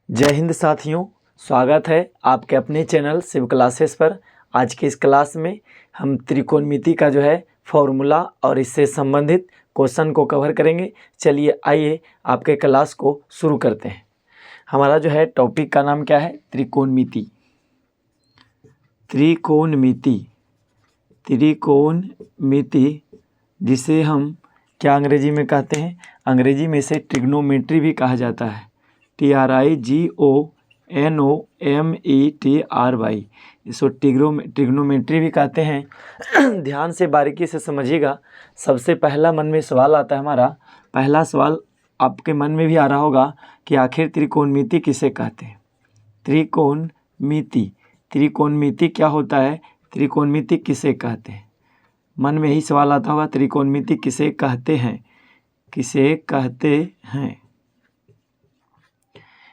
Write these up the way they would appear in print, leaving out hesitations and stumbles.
जय हिंद साथियों, स्वागत है आपके अपने चैनल शिव क्लासेस पर। आज की इस क्लास में हम त्रिकोणमिति का जो है फॉर्मूला और इससे संबंधित क्वेश्चन को कवर करेंगे। चलिए आइए आपके क्लास को शुरू करते हैं। हमारा जो है टॉपिक का नाम क्या है? त्रिकोणमिति। त्रिकोणमिति त्रिकोणमिति जिसे हम क्या अंग्रेजी में कहते हैं? अंग्रेजी में से ट्रिग्नोमेट्री भी कहा जाता है। TRIGONOMETRY, इसको ट्रिग्नोमेट्री भी कहते हैं। ध्यान से बारीकी से समझिएगा। सबसे पहला मन में सवाल आता है हमारा। पहला सवाल आपके मन में भी आ रहा होगा कि आखिर त्रिकोणमिति किसे कहते हैं? त्रिकोणमिति क्या होता है? त्रिकोणमिति किसे कहते हैं? मन में यही सवाल आता होगा, त्रिकोणमिति किसे कहते हैं? किसे कहते हैं,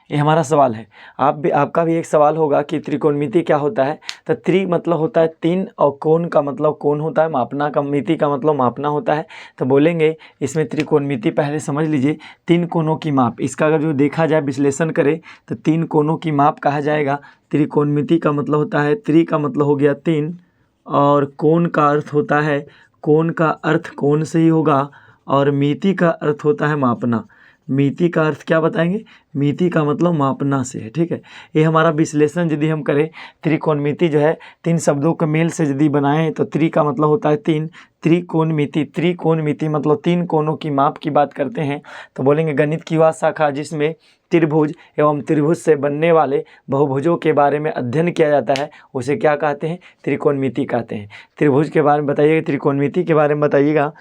ये हमारा सवाल है। आपका भी एक सवाल होगा कि त्रिकोणमिति क्या होता है? तो त्रि मतलब होता है तीन, और कोण का मतलब कोण होता है, मापना का मिति का मतलब मापना होता है। तो बोलेंगे इसमें त्रिकोणमिति पहले समझ लीजिए, तीन कोणों की माप। इसका अगर जो देखा जाए, विश्लेषण करें तो तीन कोणों की माप कहा जाएगा। त्रिकोणमिति का मतलब होता है, त्रि का मतलब हो गया तीन, और कोण का अर्थ होता है, कोण का अर्थ कोण से ही होगा, और मिति का अर्थ होता है मापना। मिति का अर्थ क्या बताएंगे? मिति का मतलब मापना से है, ठीक है। ये हमारा विश्लेषण यदि हम करें, त्रिकोणमिति जो है तीन शब्दों के मेल से यदि बनाएं तो त्रि का मतलब होता है तीन, त्रिकोणमिति मतलब तीन कोणों की माप की बात करते हैं। तो बोलेंगे गणित की वह शाखा जिसमें त्रिभुज एवं त्रिभुज से बनने वाले बहुभुजों के बारे में अध्ययन किया जाता है, उसे क्या कहते हैं? त्रिकोणमिति कहते हैं। त्रिभुज के बारे में बताइएगा, त्रिकोणमिति के बारे में बताइएगा।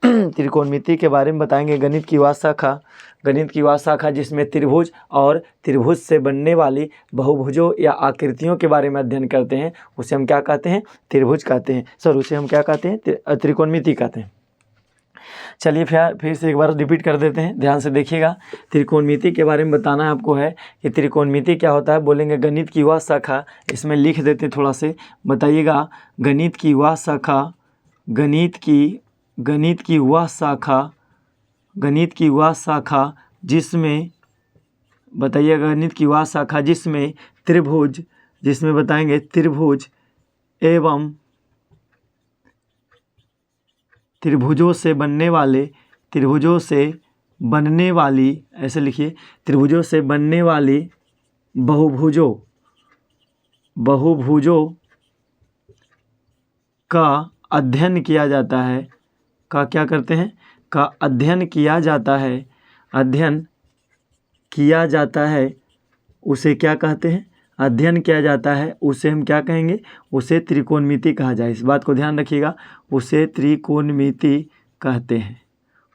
त्रिकोणमिति के बारे में बताएंगे गणित की वह शाखा जिसमें त्रिभुज और त्रिभुज से बनने वाली बहुभुजों या आकृतियों के बारे में अध्ययन करते हैं, उसे हम क्या कहते हैं? त्रिभुज कहते हैं। सर उसे हम क्या कहते हैं? त्रिकोणमिति कहते हैं। चलिए फिर से एक बार रिपीट कर देते हैं, ध्यान से देखिएगा। त्रिकोणमिति के बारे में बताना है आपको है कि त्रिकोणमिति क्या होता है। बोलेंगे गणित की वह शाखा, इसमें लिख देते थोड़ा से, बताइएगा। गणित की वह शाखा, गणित की वह शाखा जिसमें, बताइएगा, गणित की वह शाखा जिसमें त्रिभुज, जिसमें बताएंगे त्रिभुज एवं त्रिभुजों से बनने वाली, ऐसे लिखिए, त्रिभुजों से बनने वाली बहुभुजों का अध्ययन किया जाता है। का क्या करते हैं? का अध्ययन किया जाता है, उसे क्या कहते हैं? अध्ययन किया जाता है, उसे हम क्या कहेंगे? उसे त्रिकोणमिति कहा जाए। इस बात को ध्यान रखिएगा, उसे त्रिकोणमिति कहते हैं,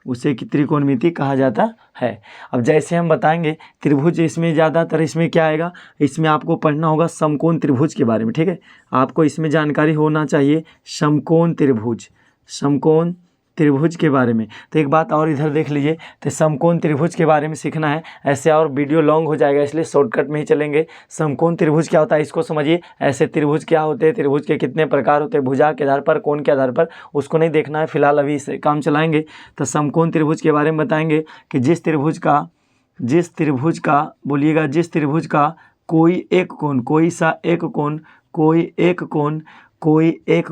उसे त्रिकोणमिति कहा जाता है। अब जैसे हम बताएंगे त्रिभुज, इसमें ज़्यादातर इसमें क्या आएगा? इसमें आपको पढ़ना होगा समकोण त्रिभुज के बारे में, ठीक है। आपको इसमें जानकारी होना चाहिए समकोण त्रिभुज के बारे में। तो एक बात और इधर देख लीजिए, तो समकोण त्रिभुज के बारे में सीखना है। ऐसे और वीडियो लॉन्ग हो जाएगा, इसलिए शॉर्टकट में ही चलेंगे। समकोण त्रिभुज क्या होता है इसको समझिए। ऐसे त्रिभुज क्या होते हैं, त्रिभुज के कितने प्रकार होते हैं, भुजा के आधार पर, कोण के आधार पर, उसको नहीं देखना है फिलहाल, अभी इसे काम चलाएंगे। तो समकोण त्रिभुज के बारे में बताएंगे कि जिस त्रिभुज का कोई एक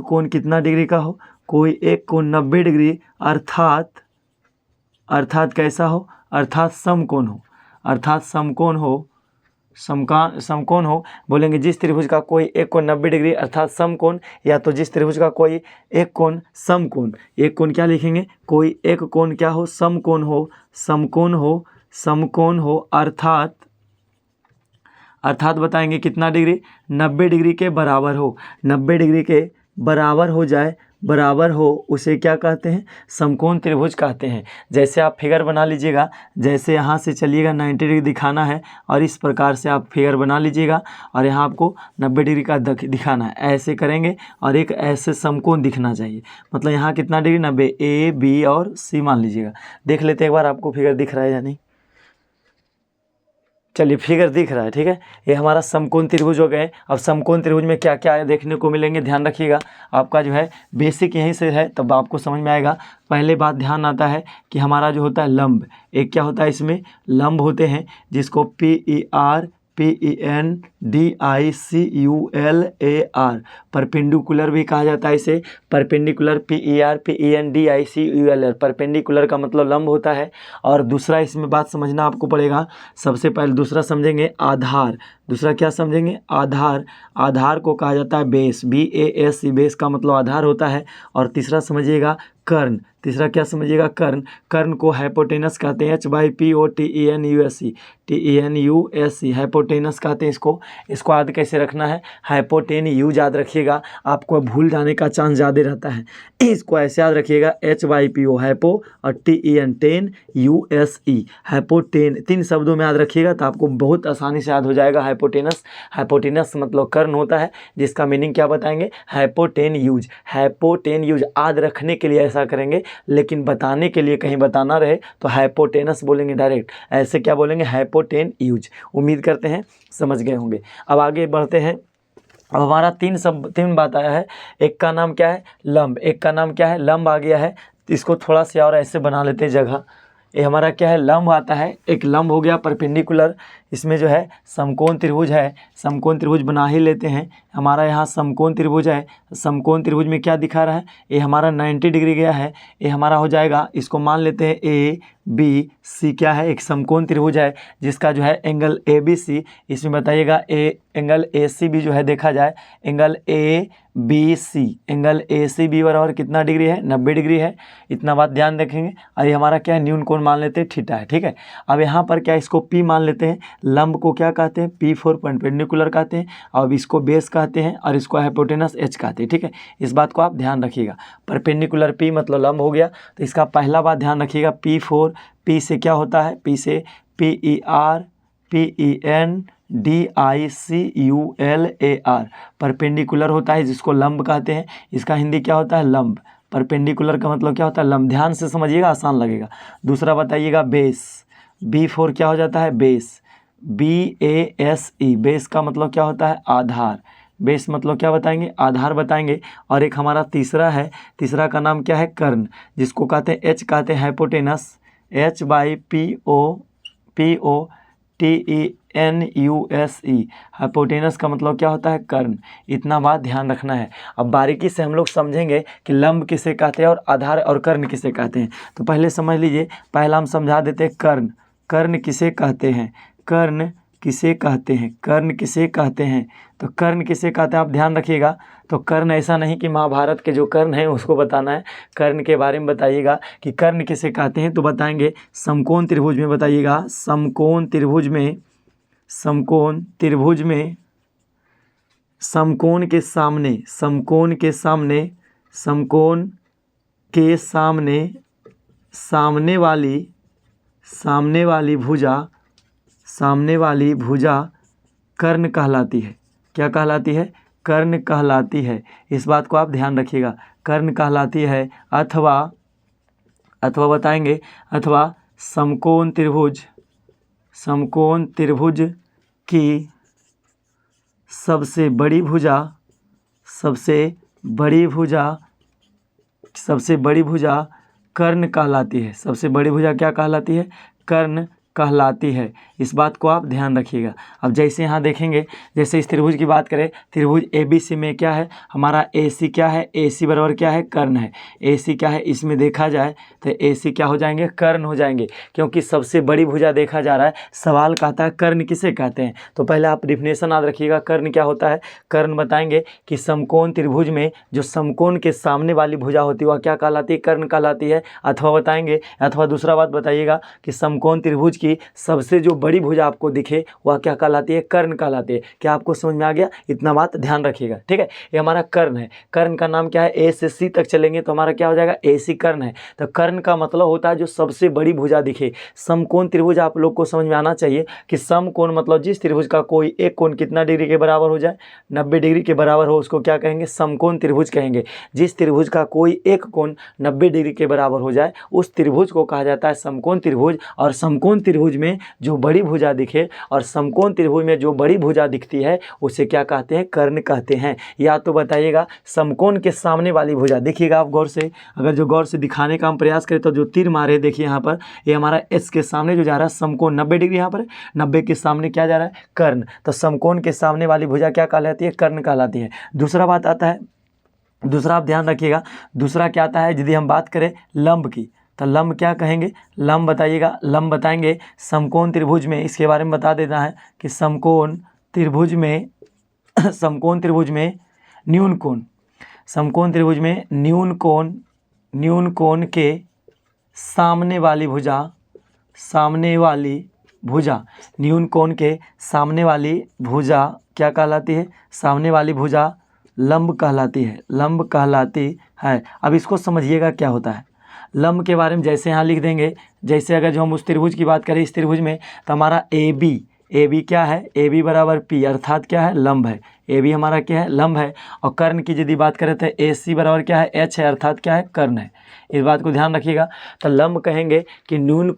कोण कितना डिग्री का हो? कोई एक कोण 90 डिग्री, अर्थात कैसा हो? अर्थात समकोण हो। बोलेंगे जिस त्रिभुज का कोई एक कोण 90 डिग्री अर्थात समकोण, या तो जिस त्रिभुज का कोई एक कोण समकोण। एक कोण क्या लिखेंगे? कोई एक कोण क्या हो? समकोण हो, अर्थात बताएंगे कितना डिग्री? 90 डिग्री के बराबर हो। 90 डिग्री के बराबर हो, उसे क्या कहते हैं? समकोण त्रिभुज कहते हैं। जैसे आप फिगर बना लीजिएगा, जैसे यहाँ से चलिएगा 90 डिग्री दिखाना है, और इस प्रकार से आप फिगर बना लीजिएगा, और यहाँ आपको 90 डिग्री का दिखाना है, ऐसे करेंगे, और एक ऐसे समकोण दिखना चाहिए। मतलब यहाँ कितना डिग्री? 90, A, B और C मान लीजिएगा। देख लेते एक बार आपको फिगर दिख रहा है या नहीं। चलिए फिगर दिख रहा है, ठीक है। ये हमारा समकोण त्रिभुज हो गए। अब समकोण त्रिभुज में क्या क्या देखने को मिलेंगे, ध्यान रखिएगा। आपका जो है बेसिक यहीं से है, तब आपको समझ में आएगा। पहले बात ध्यान आता है कि हमारा जो होता है लंब, एक क्या होता है इसमें लंब होते हैं, जिसको PERPENDICULAR परपेंडिकुलर भी कहा जाता है इसे। परपेंडिकुलर PERPENDICULR परपेंडिकुलर का मतलब लंब होता है। और दूसरा इसमें बात समझना आपको पड़ेगा। सबसे पहले दूसरा समझेंगे आधार। दूसरा क्या समझेंगे, आधार। आधार को कहा जाता है बेस, BAS, बेस का मतलब आधार होता है। और तीसरा समझिएगा कर्ण। तीसरा क्या समझिएगा, कर्ण। कर्ण को हाइपोटेनस कहते हैं, HYPOTENUS हाइपोटेनस कहते हैं इसको। इसको याद कैसे रखना है, हाइपोटेन यू याद रखिएगा, आपको भूल जाने का चांस ज़्यादा रहता है। इसको ऐसे याद रखिएगा, HYPO हाइपो और TEN टेन USE हाइपोटेन। 3 शब्दों में याद रखिएगा तो आपको बहुत आसानी से याद हो जाएगा। हाइपोटेनस, हाइपोटेनस मतलब कर्ण होता है, जिसका मीनिंग क्या बताएंगे, हाइपोटेन यूज। हाइपोटेन यूज याद रखने के लिए ऐसा करेंगे, लेकिन बताने के लिए कहीं बताना रहे तो हाइपोटेनस बोलेंगे डायरेक्ट, ऐसे क्या बोलेंगे, हाइपोटेन यूज। उम्मीद करते हैं समझ गए होंगे। अब आगे बढ़ते हैं। अब हमारा 3 बात आया है। एक का नाम क्या है, लंब। एक का नाम क्या है, लंब आ गया है। इसको थोड़ा सा और ऐसे बना लेते हैं जगह। ये हमारा क्या है, लंब आता है। एक लंब हो गया परपेंडिकुलर। इसमें जो है समकोण त्रिभुज है, समकोण त्रिभुज बना ही लेते हैं। हमारा यहाँ समकोण त्रिभुज है। समकोण त्रिभुज में क्या दिखा रहा है, ये हमारा 90 डिग्री गया है। ये हमारा हो जाएगा, इसको मान लेते हैं ABC क्या है, एक समकोण त्रिभुज है, जिसका जो है एंगल ABC। इसमें बताइएगा एंगल ACB जो है देखा जाए, एंगल ABC, एंगल ACB बराबर कितना डिग्री है, 90 डिग्री है। इतना बात ध्यान रखेंगे। और ये हमारा क्या है, न्यून कोण मान लेते हैं, थीटा है, ठीक है। अब यहाँ पर क्या, इसको P मान लेते हैं। लंब को क्या कहते हैं, P फॉर परपेंडिकुलर कहते हैं। अब इसको बेस कहते हैं और इसको हाइपोटेनस H कहते हैं, ठीक है। इस बात को आप ध्यान रखिएगा। परपेंडिकुलर P मतलब लंब हो गया, तो इसका पहला बात ध्यान रखिएगा। P से क्या होता है, P से PERPENDICULAR परपेंडिकुलर होता है, जिसको लंब कहते हैं। इसका हिंदी क्या होता है, लंब। परपेंडिकुलर का मतलब क्या होता है, लंब। ध्यान से समझिएगा, आसान लगेगा। दूसरा बताइएगा बेस। B फॉर क्या हो जाता है, बेस, BASE बेस का मतलब क्या होता है, आधार। बेस मतलब क्या बताएंगे, आधार बताएंगे। और एक हमारा तीसरा है, तीसरा का नाम क्या है, कर्ण, जिसको कहते हैं H कहते हैं हाइपोटेनस, HYPOTENUSE हाइपोटेनस का मतलब क्या होता है, कर्ण। इतना बात ध्यान रखना है। अब बारीकी से हम लोग समझेंगे कि लंब किसे कहते हैं और आधार और कर्ण किसे कहते हैं। तो पहले समझ लीजिए, पहला हम समझा देते हैं कर्ण। कर्ण किसे कहते हैं, कर्ण किसे कहते हैं, कर्ण किसे कहते हैं। तो कर्ण किसे कहते हैं आप ध्यान रखिएगा। तो कर्ण ऐसा नहीं कि महाभारत के जो कर्ण हैं उसको बताना है, कर्ण के बारे में बताइएगा कि कर्ण किसे कहते हैं। तो बताएंगे समकोण त्रिभुज में, बताइएगा समकोण त्रिभुज में, समकोण त्रिभुज में समकोण के सामने, समकोण के सामने, समकोण के सामने सामने वाली भुजा, सामने वाली भुजा कर्ण कहलाती है। क्या कहलाती है, कर्ण कहलाती है। इस बात को आप ध्यान रखिएगा, कर्ण कहलाती है। अथवा बताएंगे, अथवा समकोण त्रिभुज, समकोण त्रिभुज की सबसे बड़ी भुजा, सबसे बड़ी भुजा कर्ण कहलाती है। सबसे बड़ी भुजा क्या कहलाती है, कर्ण कहलाती है। इस बात को आप ध्यान रखिएगा। अब जैसे यहाँ देखेंगे, जैसे इस त्रिभुज की बात करें, त्रिभुज ABC में क्या है हमारा, AC क्या है, AC बराबर क्या है, कर्ण है। AC क्या है, इसमें देखा जाए तो AC क्या हो जाएंगे, कर्ण हो जाएंगे, क्योंकि सबसे बड़ी भुजा देखा जा रहा है। सवाल कहता है कर्ण किसे कहते हैं। तो पहले आप डिफिनेशन याद रखिएगा, कर्ण क्या होता है। कर्ण बताएंगे कि समकोण त्रिभुज में जो समकोण के सामने वाली भुजा होती है वह क्या कहलाती है, कर्ण कहलाती है। अथवा बताएंगे, अथवा दूसरा बात बताइएगा कि समकोण त्रिभुज की सबसे जो बड़ी भुजा आपको दिखे वह क्या कहलाती है, कर्ण कहलाती है। क्या आपको समझ में आ गया, इतना बात ध्यान रखिएगा, ठीक है। ये हमारा कर्ण है। कर्ण का नाम क्या है, A से C तक चलेंगे तो हमारा क्या हो जाएगा, AC कर्ण है। तो कर्ण का मतलब होता है जो सबसे बड़ी भुजा दिखे। समकोण त्रिभुज आप लोग को समझ में आना चाहिए कि समकोण मतलब जिस त्रिभुज का कोई एक कोण कितना डिग्री के बराबर हो जाए, 90 डिग्री के बराबर हो, उसको क्या कहेंगे, समकोण त्रिभुज कहेंगे। जिस त्रिभुज का कोई एक कोण 90 डिग्री के बराबर हो जाए उस त्रिभुज को कहा जाता है समकोण त्रिभुज। और समकोण त्रिभुज में जो बड़ी बड़ी भुजा दिखे और समकोण त्रिभुज में जो बड़ी भुजा दिखती है उसे क्या कहते हैं, कर्ण कहते हैं। या तो बताइएगा समकोण के सामने वाली भुजा, देखिएगा आप गौर से, अगर जो गौर से दिखाने का हम प्रयास करें तो जो तीर मारे देखिए यहाँ पर, ये हमारा एस के सामने जो जा रहा है समकोण 90 डिग्री, यहाँ पर 90 के सामने क्या जा रहा है, कर्ण। तो समकोण के सामने वाली भुजा क्या कहलाती है, कर्ण कहलाती है। दूसरा बात आता है, दूसरा आप ध्यान रखिएगा, दूसरा क्या आता है, यदि हम बात करें लंब की तो लंब क्या कहेंगे, लंब बताइएगा, लंब बताएंगे समकोण त्रिभुज में, इसके बारे में बता देना है कि समकोण त्रिभुज में समकोण त्रिभुज में न्यून कोण, समकोण त्रिभुज में न्यून कोण के सामने वाली भुजा, सामने वाली भुजा, न्यून कोण के सामने वाली भुजा क्या कहलाती है, सामने वाली भुजा लंब कहलाती है, लंब कहलाती है। अब इसको समझिएगा क्या होता है लंब के बारे में, जैसे यहाँ लिख देंगे, जैसे अगर जो हम उस त्रिभुज की बात करें इस त्रिभुज में, तो हमारा ए बी क्या है, ए बी बराबर पी, अर्थात क्या है, लंब है। ए बी हमारा क्या है, लंब है। और कर्ण की यदि बात करें तो ए सी बराबर क्या है, एच है, अर्थात क्या है, कर्ण है। इस बात को ध्यान रखिएगा। तो लंब कहेंगे कि न्यून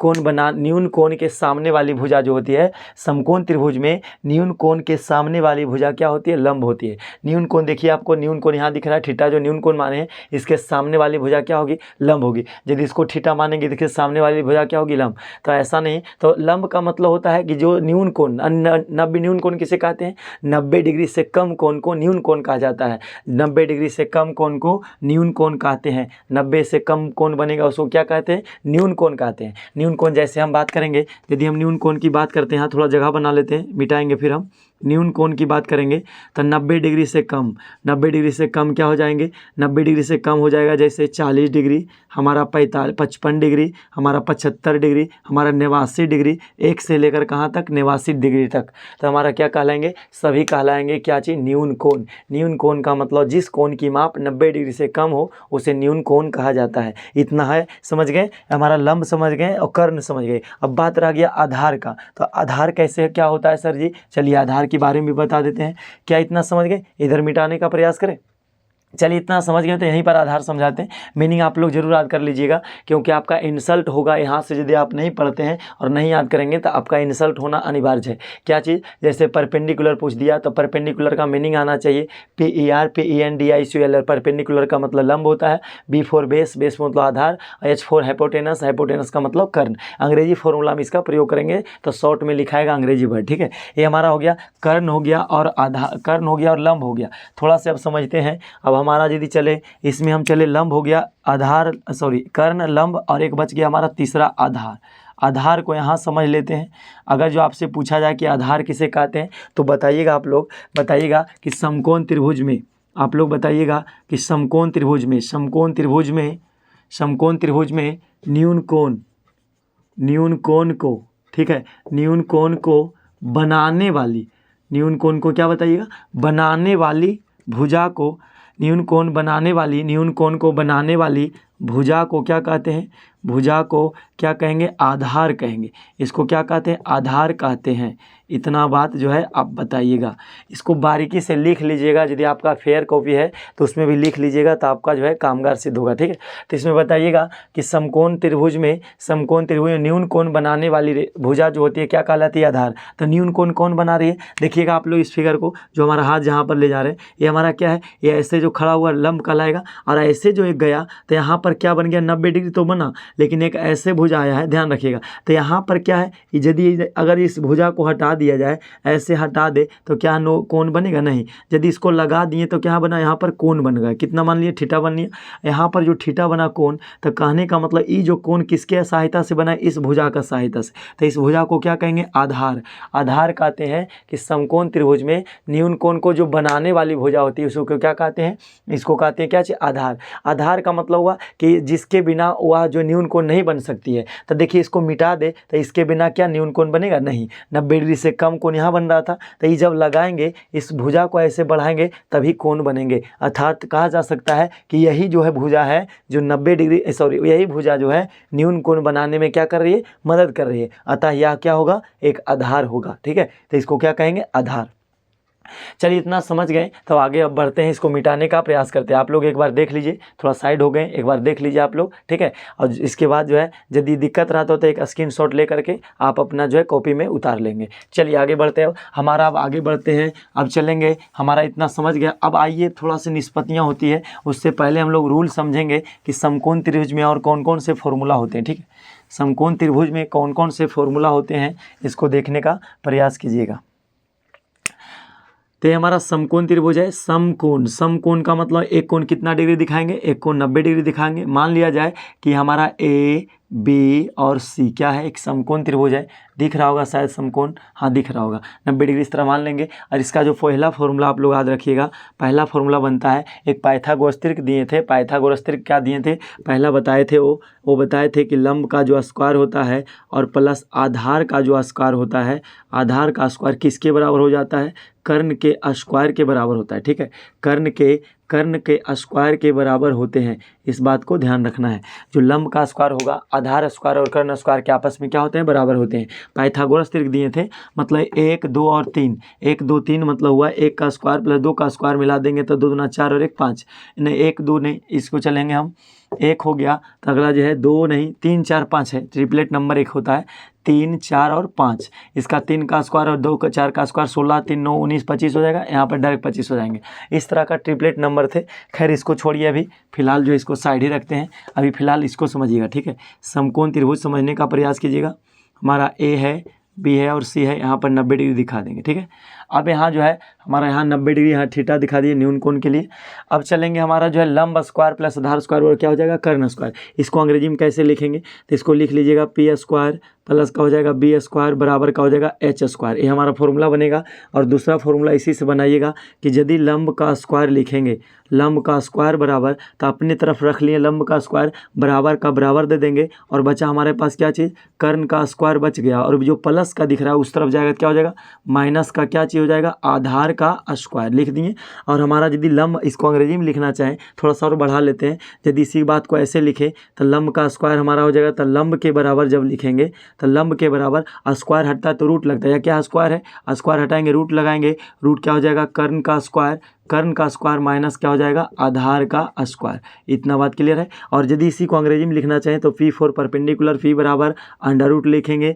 कोण के सामने वाली भुजा जो होती है, समकोण त्रिभुज में न्यून कोण के सामने वाली भुजा क्या होती है, लंब होती है। न्यून कोण देखिए आपको, न्यून कोण यहाँ दिख रहा है, थीटा जो न्यून कोण माने हैं, इसके सामने वाली भुजा क्या होगी, लंब होगी। यदि इसको थीटा मानेंगे देखिए सामने वाली भुजा क्या होगी, लंब। तो ऐसा नहीं, तो लंब का मतलब होता है कि जो न्यून कोण, 90 न्यून कोण किसे कहते हैं, 90 डिग्री से कम कोण को न्यून कोण कहा जाता है। 90 डिग्री से कम कोण को न्यून कोण कहते हैं। 90 से कम कोण बनेगा उसको क्या कहते हैं, न्यून कोण कहते हैं। न्यून कोण जैसे हम बात करेंगे, यदि हम न्यून कोण की बात करते हैं, यहाँ थोड़ा जगह बना लेते हैं, मिटाएंगे फिर हम न्यून कोण की बात करेंगे, तो 90 डिग्री से कम, 90 डिग्री से कम क्या हो जाएंगे, 90 डिग्री से कम हो जाएगा जैसे 40 डिग्री, हमारा 55 डिग्री, हमारा 75 डिग्री, हमारा 89 डिग्री, एक से लेकर कहाँ तक, 89 डिग्री तक। तो हमारा क्या कहलाएंगे, सभी कहलाएंगे क्या चीज़, न्यून कोण। न्यून कोण का मतलब जिस कोण की माप 90 डिग्री से कम हो उसे न्यून कोण कहा जाता है। इतना है, समझ गए, हमारा लंब समझ गए और कर्ण समझ गए। अब बात रह गया आधार का। तो आधार कैसे क्या होता है सर जी, चलिए आधार के बारे में भी बता देते हैं। क्या इतना समझ गए, इधर मिटाने का प्रयास करें। चलिए इतना समझ गए तो यहीं पर आधार समझाते हैं। मीनिंग आप लोग जरूर याद कर लीजिएगा, क्योंकि आपका इंसल्ट होगा यहाँ से यदि आप नहीं पढ़ते हैं और नहीं याद करेंगे तो आपका इंसल्ट होना अनिवार्य है। क्या चीज़, जैसे परपेंडिकुलर पूछ दिया तो परपेंडिकुलर का मीनिंग आना चाहिए PER परपेंडिकुलर का मतलब लंब होता है। B फॉर बेस, बेस मतलब आधार, H फॉर हाइपोटेनस, हाइपोटेनस का मतलब कर्ण। अंग्रेजी फॉर्मूला में इसका प्रयोग करेंगे तो शॉर्ट में लिखाएगा अंग्रेजी वर्ड, ठीक है। ये हमारा हो गया कर्ण हो गया और आधार, कर्ण हो गया और लंब हो गया। थोड़ा सा अब समझते हैं। अब हमारा यदि चले इसमें हम चले, लंब हो गया, आधार कर्ण, लंब, और एक बच गया हमारा तीसरा आधार। आधार को यहाँ समझ लेते हैं। अगर जो आपसे पूछा जाए कि आधार किसे कहते हैं तो बताइएगा, आप लोग बताइएगा कि समकोण त्रिभुज में, आप लोग बताइएगा कि समकोण त्रिभुज में, समकोण त्रिभुज में न्यून कोण को, ठीक है, न्यून कोण को बनाने वाली, न्यून कोण को क्या बताइएगा, बनाने वाली भुजा को, न्यून कोण को बनाने वाली भुजा को क्या कहते हैं, भुजा को क्या कहेंगे, आधार कहेंगे। इसको क्या कहते हैं, आधार कहते हैं। इतना बात जो है आप बताइएगा, इसको बारीकी से लिख लीजिएगा। यदि आपका फेयर कॉपी है तो उसमें भी लिख लीजिएगा, तो आपका जो है कामगार सिद्ध होगा, ठीक है। तो इसमें बताइएगा कि समकोण त्रिभुज में न्यून कोण बनाने वाली भुजा जो होती है क्या कहलाती है, आधार। तो न्यून कोण कौन बना रही है, देखिएगा आप लोग इस फिगर को, जो हमारा हाथ जहाँ पर ले जा रहे हैं, ये हमारा क्या है, ये ऐसे जो खड़ा हुआ लंब कहलाएगा, और ऐसे जो एक गया तो यहाँ पर क्या बन गया, 90 डिग्री तो बना, लेकिन एक ऐसे भुजा आया है, ध्यान रखिएगा। तो यहाँ पर क्या है, यदि अगर इस भुजा को हटा दिया जाए, ऐसे हटा दे तो क्या कोण बनेगा, नहीं। यदि इसको लगा दिए तो क्या बना, यहाँ पर कोण बन गया। कितना मान लिया, थीटा बन लिया। यहाँ पर जो थीटा बना कोण, तो कहने का मतलब ये जो कोण किसके सहायता से बना है, इस भुजा का सहायता से। तो इस भुजा को क्या कहेंगे, आधार। आधार कहते हैं कि समकोण त्रिभुज में न्यून कोण को जो बनाने वाली भुजा होती है उसको क्या कहते हैं, इसको कहते हैं क्या चीज़, आधार। आधार का मतलब हुआ कि जिसके बिना वह जो न्यून कोण नहीं बन सकती है। तो देखिए इसको मिटा दे तो इसके बिना क्या न्यून कोण बनेगा, नहीं। 90 डिग्री से कम कोण यहाँ बन रहा था, तो ये जब लगाएंगे, इस भुजा को ऐसे बढ़ाएंगे तभी कोण बनेंगे। अर्थात कहा जा सकता है कि यही जो है भुजा है जो 90 डिग्री यही भुजा जो है न्यून कोण बनाने में क्या कर रही है, मदद कर रही है। अतः यह क्या होगा, एक आधार होगा, ठीक है। तो इसको क्या कहेंगे, आधार। चलिए इतना समझ गए, तो आगे अब बढ़ते हैं, इसको मिटाने का प्रयास करते हैं। आप लोग एक बार देख लीजिए, थोड़ा साइड हो गए, एक बार देख लीजिए आप लोग, ठीक है। और इसके बाद जो है यदि दिक्कत रहा तो एक स्क्रीनशॉट ले करके आप अपना जो है कॉपी में उतार लेंगे। चलिए आगे बढ़ते हैं, हमारा अब आगे बढ़ते हैं, अब चलेंगे, हमारा इतना समझ गया। अब आइए थोड़ा सी निष्पत्तियाँ होती है, उससे पहले हम लोग रूल समझेंगे कि समकोण त्रिभुज में और कौन कौन से फॉर्मूला होते हैं, ठीक है। समकोण त्रिभुज में कौन कौन से फॉर्मूला होते हैं, इसको देखने का प्रयास कीजिएगा। तो ये हमारा समकोण त्रिभुज है। समकोण का मतलब एक कोण कितना डिग्री दिखाएंगे, एक कोण 90 डिग्री दिखाएंगे। मान लिया जाए कि हमारा ए बी और सी क्या है, एक समकोण त्रिभुज है। दिख रहा होगा शायद समकोण, हाँ दिख रहा होगा, 90 डिग्री इस तरह मान लेंगे। और इसका जो पहला फॉर्मूला आप लोग याद रखिएगा, पहला फॉर्मूला बनता है, एक पाइथागोरस त्रिक दिए थे। पाइथागोरस त्रिक क्या दिए थे, पहला बताए थे वो बताए थे कि लंब का जो स्क्वायर होता है और प्लस आधार का जो स्क्वायर होता है, आधार का स्क्वायर किसके बराबर हो जाता है, कर्ण के स्क्वायर के बराबर होता है, ठीक है। कर्ण के स्क्वायर के बराबर होते हैं, इस बात को ध्यान रखना है। जो लंब का स्क्वायर होगा, आधार स्क्वायर और कर्ण स्क्वायर के आपस में क्या होते हैं, बराबर होते हैं। पाइथागोरस त्रिक दिए थे, मतलब 1 2 और 3, 1 2 3 मतलब हुआ 1 का स्क्वायर प्लस 2 का स्क्वायर मिला देंगे तो 2 दूना 4 और 1 5, नहीं 1 2 नहीं, इसको चलेंगे हम, 1 हो गया तो अगला जो है 2 नहीं 3 4 5 है, ट्रिपलेट नंबर 1 होता है, 3 4 और 5, इसका 3 का स्क्वायर और 2 का 4 का स्क्वायर 16 3 9 19 25 हो जाएगा, यहाँ पर डायरेक्ट 25 हो जाएंगे। इस तरह का ट्रिपलेट नंबर थे। खैर इसको छोड़िए, अभी फिलहाल जो इसको साइड ही रखते हैं, अभी फिलहाल इसको समझिएगा, ठीक है। समकोण त्रिभुज समझने का प्रयास कीजिएगा। हमारा ए है, बी है और सी है, यहाँ पर 90 डिग्री दिखा देंगे, ठीक है। अब यहाँ जो है हमारा यहाँ 90 डिग्री, यहाँ थीटा दिखा दिए न्यून कोण के लिए। अब चलेंगे, हमारा जो है लंब स्क्वायर प्लस आधार स्क्वायर और क्या हो जाएगा, कर्ण स्क्वायर। इसको अंग्रेजी में कैसे लिखेंगे, तो इसको लिख लीजिएगा पी स्क्वायर प्लस का हो जाएगा बी स्क्वायर बराबर का हो जाएगा एच स्क्वायर। ये हमारा फॉर्मूला बनेगा। और दूसरा फॉर्मूला इसी से बनाइएगा कि यदि लंब का स्क्वायर लिखेंगे, लंब का स्क्वायर बराबर, तो अपनी तरफ रख लिए लंब का स्क्वायर, बराबर का बराबर दे देंगे और बचा हमारे पास क्या चीज़, कर्ण का स्क्वायर बच गया। और जो प्लस का दिख रहा है उस तरफ जाएगा क्या हो जाएगा, माइनस का क्या चीज़ हो जाएगा, आधार का स्क्वायर लिख दिए। और हमारा यदि लंब, इसको अंग्रेजी में लिखना चाहें थोड़ा सा और बढ़ा लेते हैं, यदि इसी बात को ऐसे लिखे तो लंब का स्क्वायर हमारा हो जाएगा, तो लंब के बराबर जब लिखेंगे तो लंब के बराबर स्क्वायर हटता है तो रूट लगता है, या क्या स्क्वायर है, स्क्वायर हटाएंगे रूट लगाएंगे, रूट क्या हो जाएगा, कर्ण का स्क्वायर, कर्ण का स्क्वायर माइनस क्या हो जाएगा, आधार का स्क्वायर। इतना बात क्लियर है। और यदि इसी को अंग्रेजी में लिखना चाहें तो फी फॉर परपेंडिकुलर, फी बराबर अंडर रूट लिखेंगे,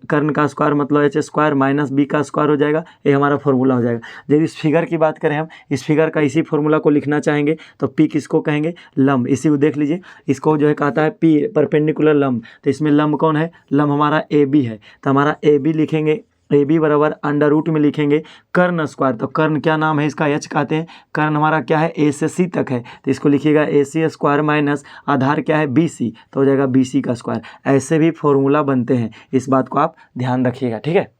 कर्ण का स्क्वायर मतलब एच स्क्वायर माइनस बी का स्क्वायर हो जाएगा, ये हमारा फॉर्मूला हो जाएगा। यदि इस फिगर की बात करें हम, इस फिगर का इसी फॉर्मूला को लिखना चाहेंगे तो पी किसको कहेंगे, लंब। इसी को देख लीजिए, इसको जो है कहता है पी परपेंडिकुलर लंब। तो इसमें लंब कौन है, लंब हमारा ए बी है, तो हमारा ए बी लिखेंगे, ए बी बराबर अंडर रूट में लिखेंगे कर्ण स्क्वायर। तो कर्ण क्या नाम है इसका, एच कहते हैं। कर्ण हमारा क्या है, ए से सी तक है, तो इसको लिखिएगा ए सी स्क्वायर माइनस आधार क्या है, बी सी, तो हो जाएगा बी सी का स्क्वायर। ऐसे भी फॉर्मूला बनते हैं, इस बात को आप ध्यान रखिएगा, ठीक है।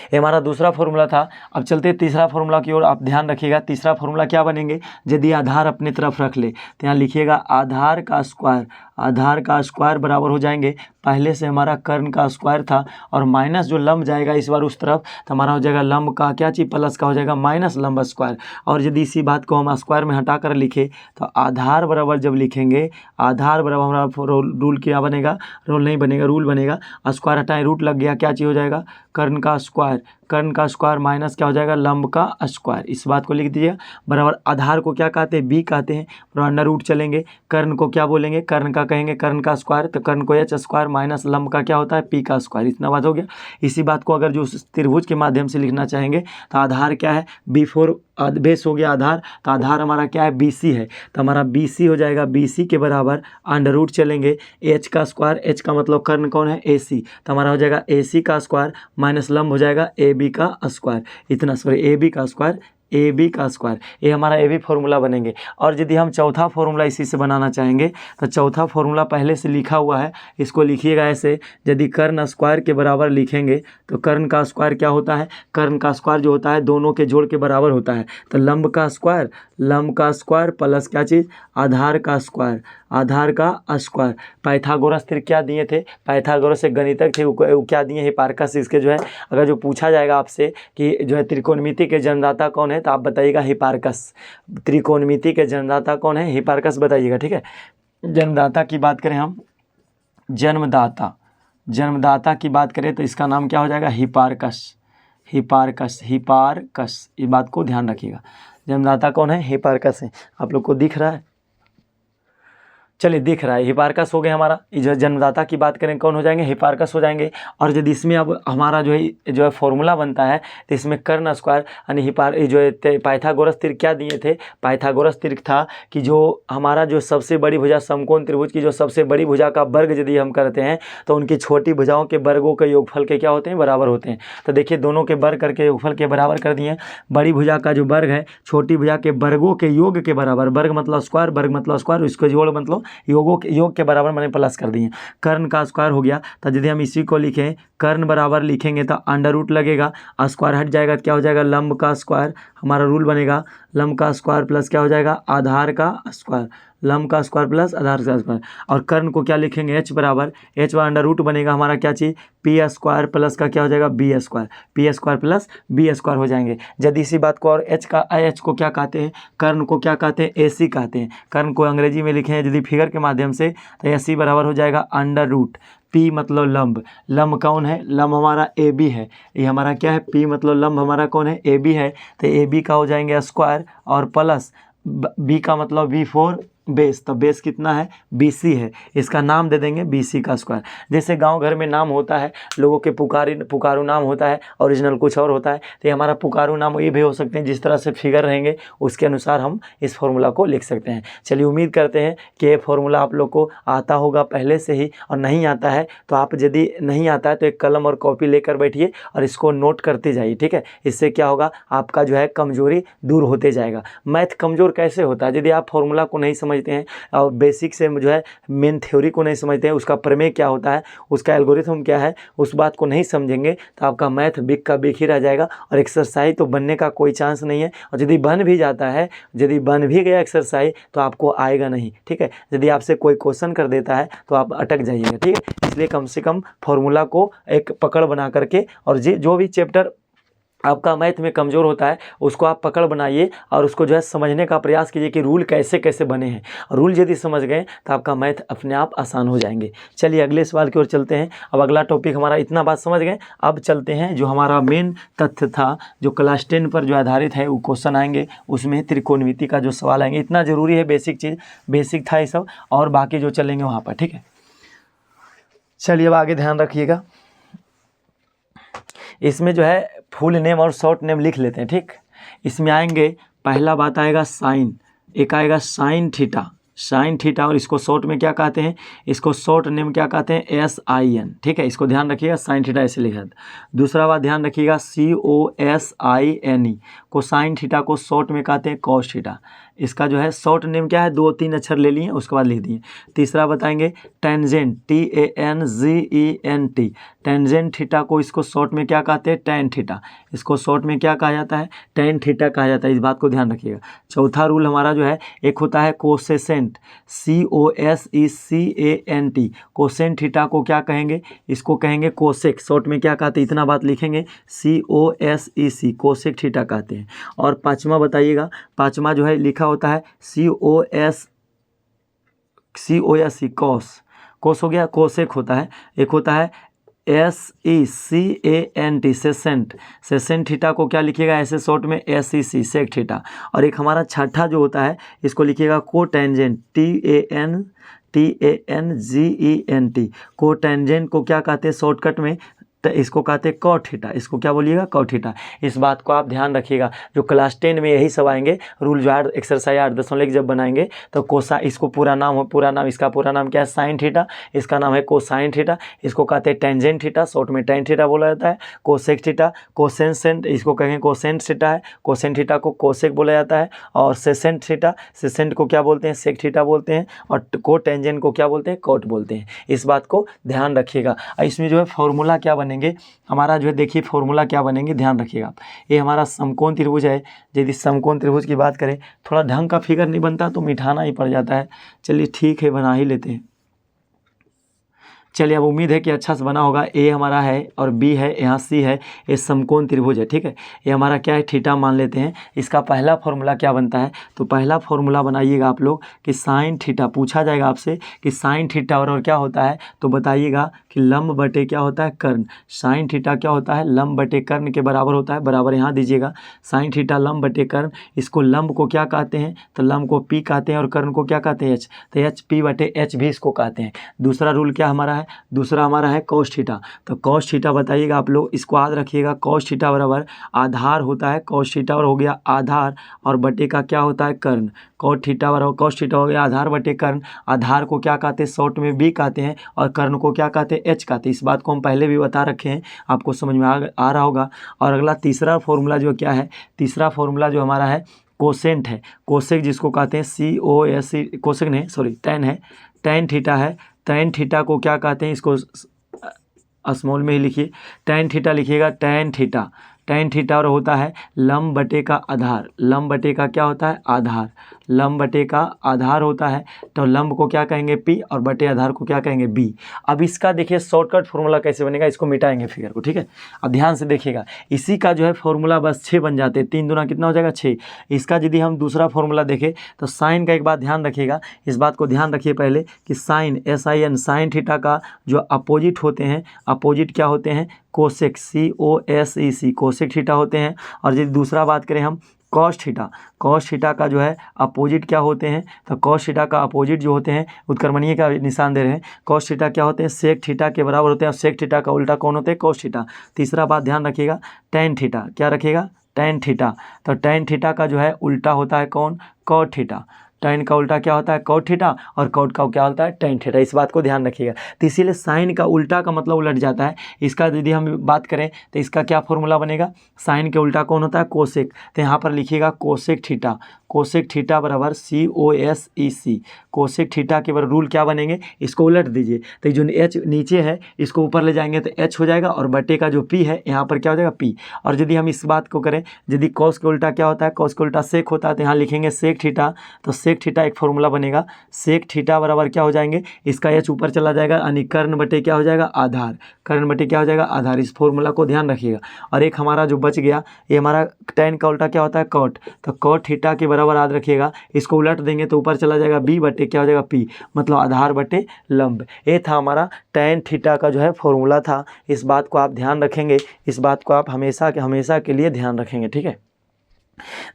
ये हमारा दूसरा फॉर्मूला था। अब चलते हैं तीसरा फॉर्मूला की ओर, आप ध्यान रखिएगा। तीसरा फॉर्मूला क्या बनेंगे, यदि आधार अपनी तरफ रख ले तो यहाँ लिखिएगा आधार का स्क्वायर, आधार का स्क्वायर बराबर हो जाएंगे, पहले से हमारा कर्ण का स्क्वायर था और माइनस जो लंब जाएगा इस बार उस तरफ, तो हमारा हो जाएगा लंब का क्या चीज़, प्लस का हो जाएगा माइनस लंब स्क्वायर। और यदि इसी बात को हम स्क्वायर में हटा कर लिखे तो आधार बराबर जब लिखेंगे, आधार बराबर हमारा रूल क्या बनेगा, रूल नहीं बनेगा, रूल बनेगा, स्क्वायर हटाएं रूट लग गया, क्या चीज़ हो जाएगा, कर्ण का स्क्वायर, कर्ण का स्क्वायर माइनस क्या हो जाएगा, लंब का स्क्वायर। इस बात को लिख दीजिएगा। बराबर आधार को क्या कहते हैं, बी कहते हैं, और अंडर रूट चलेंगे, कर्ण को क्या बोलेंगे, कर्ण का कहेंगे कर्ण का स्क्वायर, तो कर्ण को एच स्क्वायर माइनस लंब का क्या होता है, पी का स्क्वायर। इतना बात हो गया। इसी बात को अगर जो त्रिभुज के माध्यम से लिखना चाहेंगे तो आधार क्या है, बी फोर बेस हो गया आधार, तो आधार हमारा क्या है, बी सी है, तो हमारा बी सी हो जाएगा, बी सी के बराबर अंडर रूट चलेंगे एच का स्क्वायर, एच का मतलब कर्ण कौन है, ए सी, तो हमारा हो जाएगा ए सी का स्क्वायर माइनस लंब हो जाएगा ए बी का स्क्वायर। इतना सॉरी ए बी का स्क्वायर, ए बी का स्क्वायर, ये हमारा ए बी फॉर्मूला बनेंगे। और यदि हम चौथा फॉर्मूला इसी से बनाना चाहेंगे तो चौथा फॉर्मूला पहले से लिखा हुआ है, इसको लिखिएगा ऐसे। यदि कर्ण स्क्वायर के बराबर लिखेंगे तो कर्ण का स्क्वायर क्या होता है, कर्ण का स्क्वायर जो होता है दोनों के जोड़ के बराबर होता है, तो लंब का स्क्वायर, लंब का स्क्वायर प्लस क्या चीज़, आधार का स्क्वायर, आधार का स्क्वायर। पाइथागोरस त्रिक क्या दिए थे, पाइथागोरस एक गणितज्ञ थे, वो क्या दिए, हिपार्कस। इसके जो है अगर जो पूछा जाएगा आपसे कि जो है त्रिकोणमिति के जन्मदाता कौन है, तो आप बताइएगा हिपार्कस। त्रिकोणमिति के जन्मदाता कौन है, हिपार्कस बताइएगा, ठीक है। जन्मदाता की बात करें हम, जन्मदाता की बात करें तो इसका नाम क्या हो जाएगा, हिपार्कस। हिपार्कस, हिपार्कस, ये बात को ध्यान रखिएगा। जन्मदाता कौन है? हिपार्कस है। आप लोग को दिख रहा है? चलिए दिख रहा है, हिपार्कस हो गया हमारा। जो जन्मदाता की बात करें कौन हो जाएंगे? हिपार्कस हो जाएंगे। और यदि इसमें अब हमारा जो है फॉर्मूला बनता है तो इसमें कर्ण स्क्वायर यानी जो है पाइथागोरस तीर्थ क्या दिए थे? पाइथागोरस तीर्थ था कि जो हमारा जो सबसे बड़ी भुजा समकोण त्रिभुज की जो सबसे बड़ी भुजा का वर्ग यदि हम करते हैं तो उनकी छोटी भुजाओं के वर्गों के योगफल के क्या होते हैं? बराबर होते हैं। तो देखिए दोनों के वर्ग करके योगफल के बराबर कर दिए। बड़ी भुजा का जो वर्ग है छोटी भुजा के वर्गों के योग के बराबर, वर्ग मतलब स्क्वायर, वर्ग मतलब स्क्वायर, इसको जोड़ मतलब योग के बराबर मैंने प्लस कर दिए। कर्ण का स्क्वायर हो गया। तो यदि हम इसी को लिखें कर्ण बराबर लिखेंगे तो अंडर रूट लगेगा, स्क्वायर हट जाएगा तो क्या हो जाएगा? लंब का स्क्वायर। हमारा रूल बनेगा लंब का स्क्वायर प्लस क्या हो जाएगा? आधार का स्क्वायर। लंब का स्क्वायर प्लस आधार का स्क्वायर। और कर्ण को क्या लिखेंगे? h बराबर अंडर रूट बनेगा हमारा क्या चीज़? पी स्क्वायर प्लस का क्या हो जाएगा? B square. P square plus b square हो जाएंगे। यदि इसी बात को और h को क्या कहते हैं? कर्ण को क्या कहते हैं? AC कहते हैं। कर्ण को अंग्रेजी में लिखें यदि फिगर के माध्यम से तो AC बराबर हो जाएगा अंडर रूट P मतलब लंब। लंब कौन है? लंब हमारा AB है। ये हमारा क्या है? P मतलब लंब हमारा कौन है? AB है। तो AB का हो जाएंगे स्क्वायर और प्लस B का मतलब B4 बेस। तो बेस कितना है? BC है। इसका नाम दे देंगे BC का स्क्वायर। जैसे गांव घर में नाम होता है लोगों के पुकारू नाम होता है, ओरिजिनल कुछ और होता है। तो ये हमारा पुकारू नाम ये भी हो सकते हैं। जिस तरह से फिगर रहेंगे उसके अनुसार हम इस फॉर्मूला को लिख सकते हैं। चलिए उम्मीद करते हैं कि ये फॉर्मूला आप लोग को आता होगा पहले से ही, और नहीं आता है तो आप यदि नहीं आता है तो एक कलम और कॉपी लेकर बैठिए और इसको नोट करते जाइए, ठीक है। इससे क्या होगा? आपका जो है कमजोरी दूर होते जाएगा। मैथ कमज़ोर कैसे होता है? यदि आप फॉर्मूला को नहीं समझते हैं और बेसिक से जो है मेन थ्योरी को नहीं समझते हैं, उसका प्रमेय क्या होता है, उसका एल्गोरिथम क्या है, उस बात को नहीं समझेंगे तो आपका मैथ बिक का बिक ही रह जाएगा और एक्सरसाइज तो बनने का कोई चांस नहीं है। और यदि बन भी जाता है, यदि बन भी गया एक्सरसाइज तो आपको आएगा नहीं, ठीक है। यदि आपसे कोई क्वेश्चन कर देता है तो आप अटक जाइएगा, ठीक है। इसलिए कम से कम फॉर्मूला को एक पकड़ बना करके, और जो भी चैप्टर आपका मैथ में कमज़ोर होता है उसको आप पकड़ बनाइए और उसको जो है समझने का प्रयास कीजिए कि रूल कैसे कैसे बने हैं। रूल यदि समझ गए तो आपका मैथ अपने आप आसान हो जाएंगे। चलिए अगले सवाल की ओर चलते हैं। अब अगला टॉपिक हमारा, इतना बात समझ गए, अब चलते हैं जो हमारा मेन तथ्य था जो क्लास 10 पर जो आधारित है वो क्वेश्चन आएंगे, उसमें त्रिकोणमिति का जो सवाल आएंगे। इतना ज़रूरी है, बेसिक चीज़, बेसिक था ये सब, और बाकी जो चलेंगे वहाँ पर, ठीक है। चलिए अब आगे ध्यान रखिएगा। इसमें जो है फुल नेम और शॉर्ट नेम लिख लेते हैं, ठीक। इसमें आएंगे, पहला बात आएगा साइन, एक आएगा साइन थीटा, साइन थीटा, और इसको शॉर्ट में क्या कहते हैं? इसको शॉर्ट नेम क्या कहते हैं? SIN, ठीक है। इसको ध्यान रखिएगा, साइन थीटा ऐसे लिखा था। दूसरा बात ध्यान रखिएगा COSINE, को साइन थीटा को शॉर्ट में कहते हैं कॉस थीटा। इसका जो है शॉर्ट नेम क्या है? 2-3 अक्षर ले लिए उसके बाद लिख दिए। तीसरा बताएंगे टेंजेंट, TANGENT, टेंजेंट थीटा को इसको शॉर्ट में क्या कहते हैं? Tan theta. इसको शॉर्ट में क्या कहा जाता है? टैन थीटा कहा जाता है। इस बात को ध्यान रखिएगा। चौथा रूल हमारा जो है, एक होता है कोसेसेंट, COSECANT, कोसेंट थीटा को क्या कहेंगे? इसको कहेंगे कोसेक, शॉर्ट में क्या कहते हैं? इतना बात लिखेंगे COSEC, कोसेक थीटा कहते हैं। और पांचवा बताइएगा, पांचवा जो है लिखा होता है COSC, कोस हो गया, कोसेक होता है। एक होता है SECANT, सेसेंट, सेसेंट थीटा को क्या लिखिएगा? ऐसे शॉर्ट में SEC, सेक थीटा। और एक हमारा छठा जो होता है इसको लिखिएगा कोटेंजेंट, TANGENT, कोटेंजेंट को क्या कहते हैं शॉर्टकट में? तो इसको कहते हैं कॉट थीटा। इसको क्या बोलिएगा? Cot theta. इस बात को आप ध्यान रखिएगा, जो क्लास 10 में यही सब आएंगे। रूल जो है एक्सरसाइज 8.1 जब बनाएंगे तो कोसा, इसको पूरा नाम हो, पूरा नाम, इसका पूरा नाम क्या है? Sine theta. इसका नाम है कोसाइन थीटा। इसको कहते हैं टेंजेंट थीटा, शॉर्ट में टैन थीटा बोला जाता है। कोसेक थीटा, कोसेंट, इसको कहेंगे कोसेंट थीटा है। कोसेंट थीटा को कोसेक बोला जाता है। और सेसेंट थीटा, सेसेंट को क्या बोलते हैं? सेक थीटा बोलते हैं। और को टेंजेंट को क्या बोलते हैं? कॉट बोलते हैं। इस बात को ध्यान रखिएगा। इसमें जो है फॉर्मूला क्या बनेंगे हमारा, जो है देखिए फॉर्मूला क्या बनेंगे, ध्यान रखिएगा। ये हमारा समकोण त्रिभुज है। यदि समकोण त्रिभुज की बात करें, थोड़ा ढंग का फिगर नहीं बनता तो मिठाना ही पड़ जाता है। चलिए ठीक है, बना ही लेते हैं। चलिए अब उम्मीद है कि अच्छा से बना होगा। ए हमारा है और बी है, यहाँ सी है, ये समकोण त्रिभुज है, ठीक है। ये हमारा क्या है? थीटा मान लेते हैं। इसका पहला फॉर्मूला क्या बनता है? तो पहला फॉर्मूला बनाइएगा आप लोग कि साइन थीटा, पूछा जाएगा आपसे कि साइन थीटा और क्या होता है, तो बताइएगा कि लंब बटे क्या होता है कर्ण, साइन थीटा क्या होता है लंब बटे कर्ण के बराबर होता है, बराबर यहाँ दीजिएगा, साइन थीटा लंब बटे कर्ण, इसको लंब को क्या कहते हैं तो लंब को पी कहते हैं और कर्ण को क्या कहते हैं एच, तो एच पी बटे एच भी इसको कहते हैं। दूसरा रूल क्या हमारा है, दूसरा हमारा है कॉस थीटा, तो कॉस थीटा बताइएगा आप लोग, इसको याद रखिएगा, कॉस थीटा बराबर आधार होता है, कॉस थीटा और हो गया आधार और बटे का क्या होता है कर्ण, कॉट थीटा बराबर कॉस थीटा हो गया आधार बटे कर्ण, आधार को क्या कहते हैं शॉर्ट में बी कहते हैं और कर्ण को क्या कहते हैं एच कहते हैं। इस बात को हम पहले भी बता रखे हैं, आपको समझ में आ रहा होगा। और अगला तीसरा फॉर्मूला जो क्या है, तीसरा फॉर्मूला जो हमारा है कोसेंट है, कोसेक जिसको कहते हैं COSE, कोसेक नहीं सॉरी टैन है, टैन थीटा है, टैन थीटा को क्या कहते हैं, इसको स्मॉल में ही लिखिए, टैन थीटा लिखिएगा, टैन थीटा, टैन थीटा और होता है लंब बटे का आधार, लंब बटे का क्या होता है आधार, लंब बटे का आधार होता है, तो लंब को क्या कहेंगे पी और बटे आधार को क्या कहेंगे बी। अब इसका देखिए शॉर्टकट फॉर्मूला कैसे बनेगा, इसको मिटाएंगे फिगर को, ठीक है। अब ध्यान से देखिएगा, इसी का जो है फॉर्मूला बस 6 बन जाते हैं, 3 दूना कितना हो जाएगा 6। इसका यदि हम दूसरा फॉर्मूला देखें तो साइन का एक बात ध्यान रखिएगा, इस बात को ध्यान रखिए पहले कि साइन SIN साइन थीटा का जो अपोजिट होते हैं, अपोजिट क्या होते हैं कोसेक COSEC कोसेक थीटा होते हैं। और यदि दूसरा बात करें हम कॉस थीटा, कॉस थीटा का जो है अपोजिट क्या होते हैं, तो कॉस थीटा का अपोजिट जो होते हैं उत्क्रमणीय का निशान दे रहे हैं, कॉस थीटा क्या होते हैं सेक थीटा के बराबर होते हैं और सेक थीटा का उल्टा कौन होते हैं कॉस थीटा। तीसरा बात ध्यान रखिएगा टैन थीटा, क्या रखिएगा टैन थीटा, तो टैन थीटा का जो है उल्टा होता है कौन कॉट थीटा, टैन का उल्टा क्या होता है कॉट थीटा और कॉट का क्या होता है टैन थीटा, इस बात को ध्यान रखिएगा। तो इसीलिए साइन का उल्टा का मतलब उलट जाता है। इसका यदि हम बात करें तो इसका क्या फॉर्मूला बनेगा, साइन के उल्टा कौन होता है कोसेक, तो यहाँ पर लिखिएगा कोसेक थीटा, कोसेक थीटा बराबर COSEC, कोसेक थीटा के बराबर रूल क्या बनेंगे, इसको उलट दीजिए, तो जो एच नीचे है इसको ऊपर ले जाएंगे तो एच हो जाएगा और बटे का जो पी है यहाँ पर क्या हो जाएगा पी। और यदि हम इस बात को करें, यदि कॉस के उल्टा क्या होता है, कॉस के उल्टा सेक होता है, तो यहाँ लिखेंगे सेक थीटा, तो सेक थीटा एक फॉर्मूला बनेगा, सेक थीटा बराबर क्या हो जाएंगे, इसका एच ऊपर चला जाएगा यानी कर्ण बटे क्या हो जाएगा आधार, कर्ण बटे क्या हो जाएगा आधार, इस फॉर्मूला को ध्यान रखिएगा। और एक हमारा जो बच गया ये हमारा टैन का उल्टा क्या होता है कॉट, तो कॉट थीटा के बराबर याद रखिएगा, इसको उलट देंगे तो ऊपर चला जाएगा बी बटे क्या हो जाएगा पी, मतलब आधार बटे लंब। ये था हमारा टैन थीटा का जो है फॉर्मूला था, इस बात को आप ध्यान रखेंगे, इस बात को आप हमेशा के लिए ध्यान रखेंगे, ठीक है।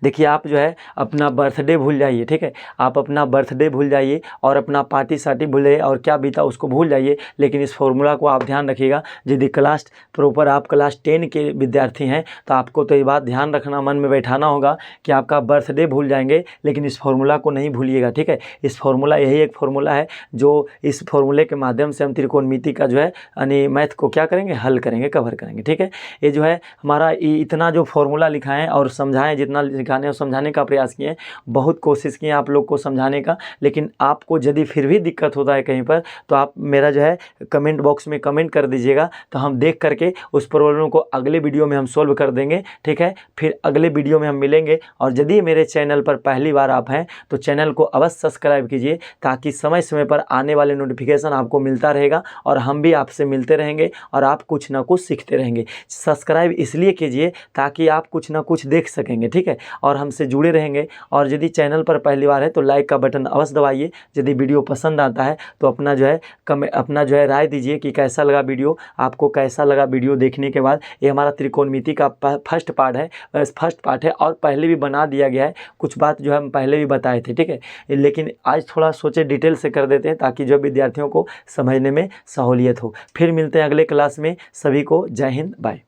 देखिए आप जो है अपना बर्थडे भूल जाइए, ठीक है, आप अपना बर्थडे भूल जाइए और अपना पार्टी सार्टी भूल जाइए और क्या बीता उसको भूल जाइए, लेकिन इस फॉर्मूला को आप ध्यान रखिएगा। यदि क्लास प्रॉपर आप क्लास 10 के विद्यार्थी हैं तो आपको तो ये बात ध्यान रखना, मन में बैठाना होगा कि आपका बर्थडे भूल जाएंगे लेकिन इस फॉर्मूला को नहीं भूलिएगा, ठीक है। इस फॉर्मूला यही एक फॉर्मूला है जो इस फॉर्मूले के माध्यम से हम त्रिकोणमिति का जो है यानी मैथ को क्या करेंगे हल करेंगे, कवर करेंगे, ठीक है। ये जो है हमारा इतना जो फॉर्मूला लिखा है और समझाएं, जितना लिखाने और समझाने का प्रयास किए, बहुत कोशिश किए आप लोग को समझाने का, लेकिन आपको यदि फिर भी दिक्कत होता है कहीं पर तो आप मेरा जो है कमेंट बॉक्स में कमेंट कर दीजिएगा, तो हम देख करके उस प्रॉब्लम को अगले वीडियो में हम सॉल्व कर देंगे, ठीक है। फिर अगले वीडियो में हम मिलेंगे। और यदि मेरे चैनल पर पहली बार आप हैं तो चैनल को अवश्य सब्सक्राइब कीजिए ताकि समय समय पर आने वाले नोटिफिकेशन आपको मिलता रहेगा और हम भी आपसे मिलते रहेंगे और आप कुछ ना कुछ सीखते रहेंगे। सब्सक्राइब इसलिए कीजिए ताकि आप कुछ ना कुछ देख सकेंगे, ठीक है, और हमसे जुड़े रहेंगे। और यदि चैनल पर पहली बार है तो लाइक का बटन अवश्य दबाइए। यदि वीडियो पसंद आता है तो अपना जो है राय दीजिए कि कैसा लगा वीडियो, आपको कैसा लगा वीडियो देखने के बाद। ये हमारा त्रिकोणमिति का फर्स्ट पार्ट है और पहले भी बना दिया गया है, कुछ बात जो है हम पहले भी बताए थे, ठीक है, लेकिन आज थोड़ा सोचे डिटेल से कर देते हैं ताकि जो विद्यार्थियों को समझने में सहूलियत हो। फिर मिलते हैं अगले क्लास में, सभी को जय हिंद, बाय।